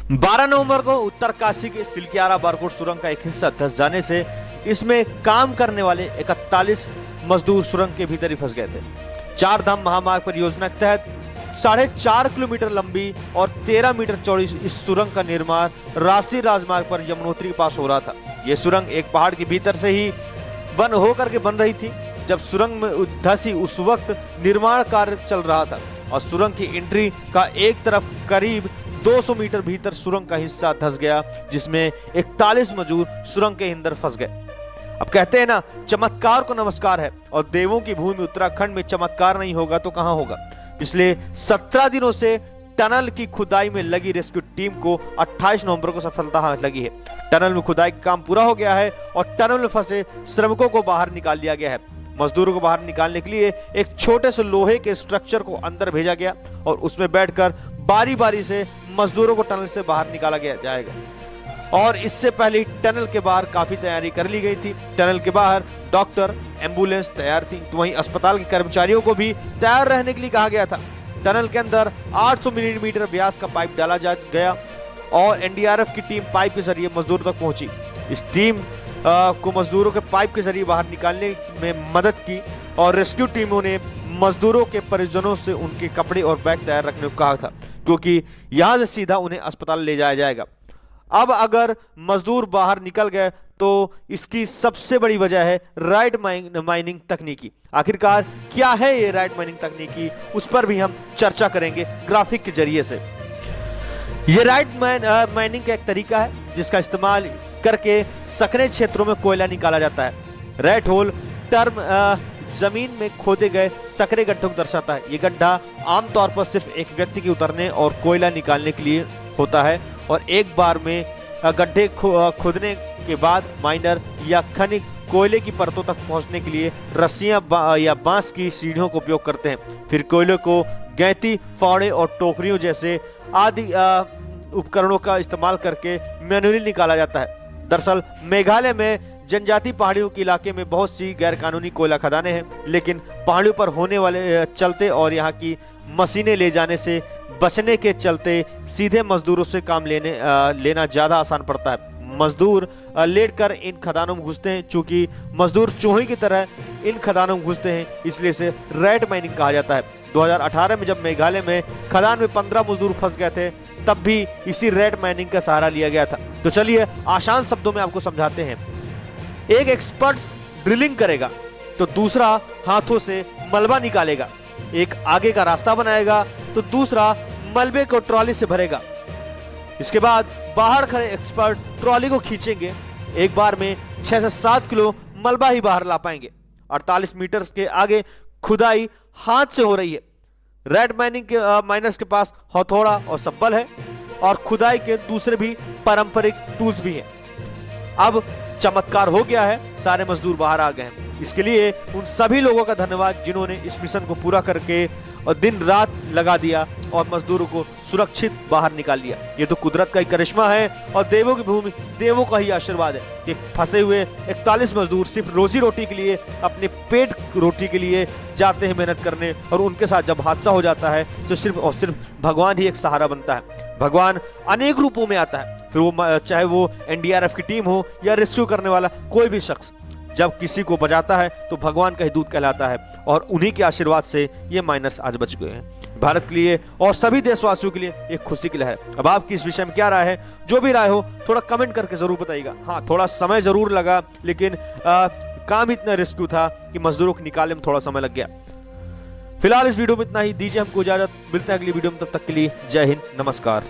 12 नवंबर को उत्तरकाशी के सिलकियारा बारकोट सुरंग का एक हिस्सा धंस जाने से इसमें काम करने वाले 41 मजदूर सुरंग के भीतर ही फंस गए थे। चार धाम महामार्ग परियोजना के तहत 4.5 किलोमीटर लंबी और 13 मीटर चौड़ी इस सुरंग का निर्माण राष्ट्रीय राजमार्ग पर यमुनोत्री के पास हो रहा था। यह सुरंग एक पहाड़ के भीतर से ही बन होकर के बन रही थी। जब सुरंग में धसी उस वक्त निर्माण कार्य चल रहा था और सुरंग की एंट्री का एक तरफ करीब 200 मीटर भीतर सुरंग का हिस्सा धंस गया, जिसमें 41 मजदूर सुरंग के अंदर फंस गए। अब कहते हैं ना, चमत्कार को नमस्कार है, और देवों की भूमि उत्तराखंड में चमत्कार नहीं होगा तो कहां होगा। पिछले 17 दिनों से टनल की खुदाई में लगी रेस्क्यू टीम को 28 नवंबर को सफलता हाथ लगी है। टनल में खुदाई का काम पूरा हो गया है और टनल में फंसे श्रमिकों को बाहर निकाल लिया गया है। मजदूरों को बाहर निकालने के लिए एक छोटे से लोहे के स्ट्रक्चर को अंदर भेजा गया और उसमें बैठकर बारी बारी से मजदूरों को टनल से बाहर निकाला गया जाएगा। और इससे पहले ही टनल के बाहर काफी तैयारी कर ली गई थी। टनल के बाहर डॉक्टर, एम्बुलेंस तैयार थी, तो वहीं अस्पताल के कर्मचारियों को भी तैयार रहने के लिए कहा गया था। टनल के अंदर 800 मिलीमीटर व्यास का पाइप डाला गया और एनडीआरएफ की टीम पाइप के जरिए मजदूरों तक पहुंची। इस टीम को मजदूरों के पाइप के जरिए बाहर निकालने में मदद की और रेस्क्यू टीमों ने मजदूरों के परिजनों से उनके कपड़े और बैग तैयार रखने को कहा था, क्योंकि यहां से सीधा उन्हें अस्पताल ले जाया जाएगा। अब अगर मजदूर बाहर निकल गए तो इसकी सबसे बड़ी वजह है राइट माइनिंग तकनीकी। आखिरकार क्या है ये राइट माइनिंग तकनीकी, उस पर भी हम चर्चा करेंगे ग्राफिक के जरिए से। ये राइट माइनिंग का एक तरीका है जिसका इस्तेमाल करके सकरे क्षेत्रों में कोयला निकाला जाता है। रेट होल टर्म जमीन में खोदे गए सकरे गड्ढों को दर्शाता है। ये गड्ढा आमतौर पर सिर्फ एक व्यक्ति के उतरने और कोयला निकालने के लिए होता है, और एक बार में गड्ढे खोदने के बाद माइनर या खनिक कोयले की परतों तक पहुंचने के लिए रस्सियां या बांस की सीढ़ियों का उपयोग करते हैं। फिर कोयले को गैंती, फावड़े और टोकरियों जैसे आदि उपकरणों का इस्तेमाल करके मैन्युअली निकाला जाता है। दरअसल मेघालय में जनजाति पहाड़ियों के इलाके में बहुत सी गैर कानूनी कोयला खदानें हैं, लेकिन पहाड़ियों पर होने वाले चलते और यहाँ की मशीनें ले जाने से बचने के चलते सीधे मजदूरों से काम लेना ज्यादा आसान पड़ता है। मजदूर लेटकर इन खदानों में घुसते हैं। चूंकि मजदूर चूहे की तरह इन खदानों में घुसते हैं, इसलिए इसे राइट माइनिंग कहा जाता है। 2018 में जब मेघालय में खदान में 15 मजदूर फंस गए थे, तब भी इसी रेड माइनिंग का सहारा लिया गया था। तो चलिए आसान शब्दों में आपको समझाते हैं। एक एक्सपर्ट ड्रिलिंग करेगा तो दूसरा हाथों से मलबा निकालेगा। एक आगे का रास्ता बनाएगा तो दूसरा मलबे को ट्रॉली से भरेगा। इसके बाद बाहर खड़े एक्सपर्ट ट्रॉली को खींचेंगे। एक बार में 6 से 7 किलो मलबा ही बाहर ला पाएंगे। 48 मीटर के आगे खुदाई हाथ से हो रही है। रेड माइनिंग के माइनर्स के पास हथौड़ा और सब्बल है और खुदाई के दूसरे भी पारंपरिक टूल्स भी हैं। अब चमत्कार हो गया है, सारे मजदूर बाहर आ गए हैं। इसके लिए उन सभी लोगों का धन्यवाद जिन्होंने इस मिशन को पूरा करके और दिन रात लगा दिया और मजदूरों को सुरक्षित बाहर निकाल लिया। ये तो कुदरत का ही करिश्मा है और देवों की भूमि, देवों का ही आशीर्वाद है कि फंसे हुए 41 मजदूर सिर्फ रोजी रोटी के लिए, अपने पेट रोटी के लिए जाते हैं मेहनत करने, और उनके साथ जब हादसा हो जाता है तो सिर्फ और सिर्फ भगवान ही एक सहारा बनता है। भगवान अनेक रूपों में आता है, फिर वो चाहे वो एनडीआरएफ की टीम हो या रेस्क्यू करने वाला कोई भी शख्स, जब किसी को बचाता है तो भगवान का ही दूत कहलाता है, और उन्हीं के आशीर्वाद से ये माइनर्स आज बच गए हैं। भारत के लिए और सभी देशवासियों के लिए एक खुशी की लहर। अब आपकी इस विषय में क्या राय है? जो भी राय हो थोड़ा कमेंट करके जरूर बताइएगा। हाँ, थोड़ा समय जरूर लगा, लेकिन काम इतना रेस्क्यू था कि मजदूरों को निकालने में थोड़ा समय लग गया। फिलहाल इस वीडियो में इतना ही। दीजिए हमको इजाजत, मिलते हैं अगली वीडियो में। तब तक के लिए जय हिंद, नमस्कार।